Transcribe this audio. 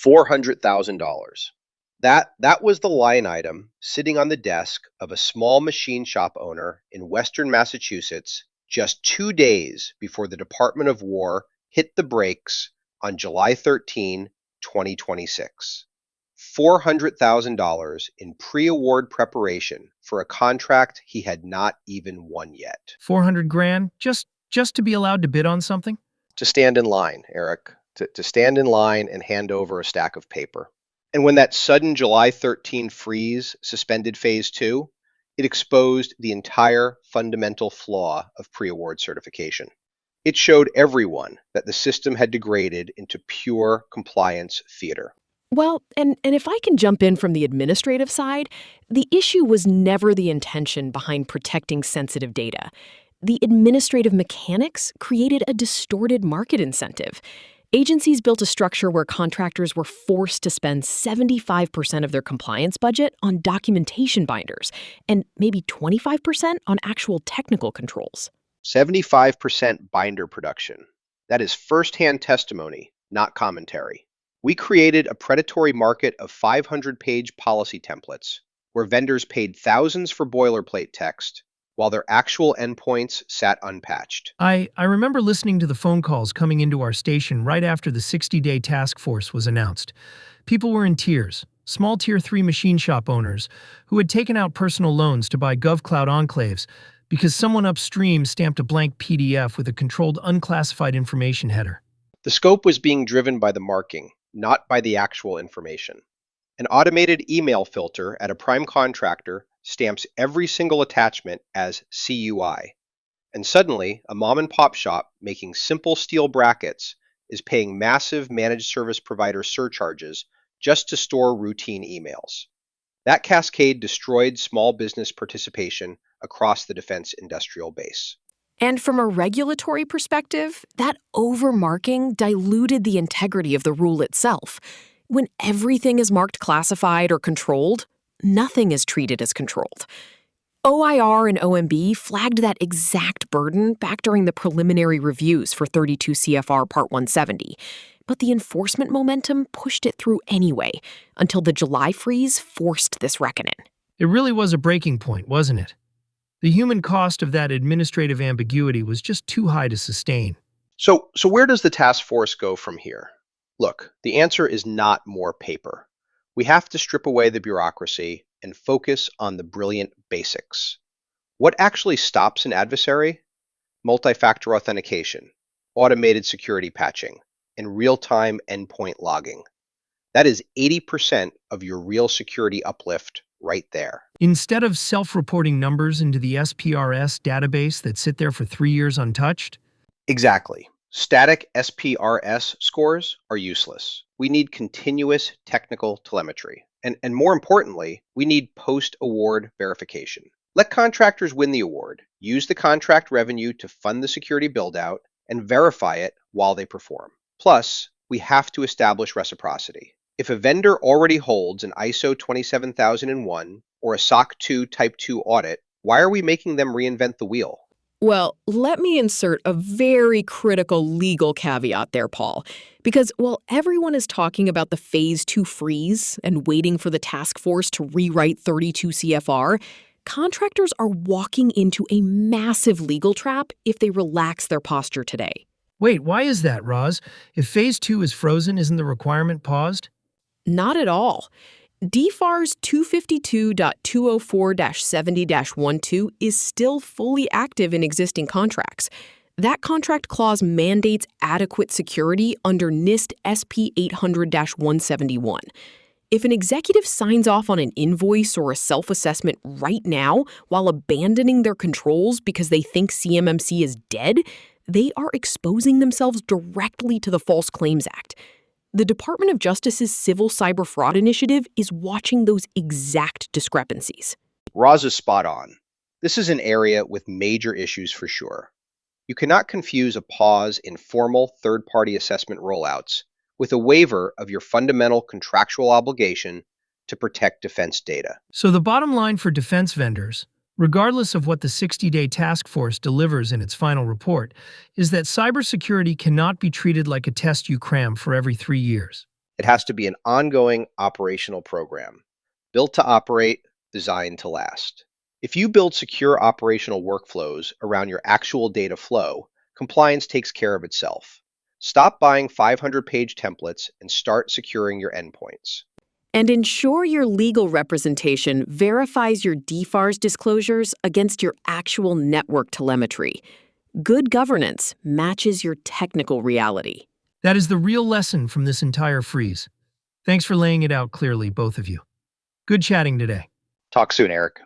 $400,000. That was the line item sitting on the desk of a small machine shop owner in Western Massachusetts just 2 days before the Department of War hit the brakes on July 13, 2026. $400,000 in pre-award preparation for a contract he had not even won yet. 400 grand just to be allowed to bid on something? To stand in line, Eric, to stand in line and hand over a stack of paper. And when that sudden July 13 freeze suspended phase 2, it exposed the entire fundamental flaw of pre-award certification. It showed everyone that the system had degraded into pure compliance theater. Well, and if I can jump in from the administrative side, the issue was never the intention behind protecting sensitive data. The administrative mechanics created a distorted market incentive. Agencies built a structure where contractors were forced to spend 75% of their compliance budget on documentation binders and maybe 25% on actual technical controls. 75% binder production. That is firsthand testimony, not commentary. We created a predatory market of 500-page policy templates where vendors paid thousands for boilerplate text while their actual endpoints sat unpatched. I remember listening to the phone calls coming into our station right after the 60-day task force was announced. People were in tears, small Tier 3 machine shop owners who had taken out personal loans to buy GovCloud enclaves because someone upstream stamped a blank PDF with a controlled unclassified information header. The scope was being driven by the marking, not by the actual information. An automated email filter at a prime contractor stamps every single attachment as CUI. And suddenly, a mom-and-pop shop making simple steel brackets is paying massive managed service provider surcharges just to store routine emails. That cascade destroyed small business participation across the defense industrial base. And from a regulatory perspective, that overmarking diluted the integrity of the rule itself. When everything is marked classified or controlled, nothing is treated as controlled. OIR and OMB flagged that exact burden back during the preliminary reviews for 32 CFR Part 170, but the enforcement momentum pushed it through anyway, until the July freeze forced this reckoning. It really was a breaking point, wasn't it? The human cost of that administrative ambiguity was just too high to sustain. So where does the task force go from here? Look, the answer is not more paper. We have to strip away the bureaucracy and focus on the brilliant basics. What actually stops an adversary? Multi-factor authentication, automated security patching, and real-time endpoint logging. That is 80% of your real security uplift right there. Instead of self-reporting numbers into the SPRS database that sit there for 3 years untouched? Exactly. Static SPRS scores are useless. We need continuous technical telemetry. And more importantly, we need post-award verification. Let contractors win the award, use the contract revenue to fund the security build-out, and verify it while they perform. Plus, we have to establish reciprocity. If a vendor already holds an ISO 27001 or a SOC 2 Type 2 audit, why are we making them reinvent the wheel? Well, let me insert a very critical legal caveat there, Paul. Because while everyone is talking about the Phase 2 freeze and waiting for the task force to rewrite 32 CFR, contractors are walking into a massive legal trap if they relax their posture today. Wait, why is that, Roz? If Phase 2 is frozen, isn't the requirement paused? Not at all. DFARS 252.204-70-12 is still fully active in existing contracts. That contract clause mandates adequate security under NIST SP 800-171. If an executive signs off on an invoice or a self-assessment right now while abandoning their controls because they think CMMC is dead, they are exposing themselves directly to the False Claims Act. The Department of Justice's Civil Cyber Fraud Initiative is watching those exact discrepancies. Roz is spot on. This is an area with major issues for sure. You cannot confuse a pause in formal third-party assessment rollouts with a waiver of your fundamental contractual obligation to protect defense data. So the bottom line for defense vendors, regardless of what the 60-day task force delivers in its final report, is that cybersecurity cannot be treated like a test you cram for every 3 years. It has to be an ongoing operational program, built to operate, designed to last. If you build secure operational workflows around your actual data flow, compliance takes care of itself. Stop buying 500-page templates and start securing your endpoints. And ensure your legal representation verifies your DFARS disclosures against your actual network telemetry. Good governance matches your technical reality. That is the real lesson from this entire freeze. Thanks for laying it out clearly, both of you. Good chatting today. Talk soon, Eric.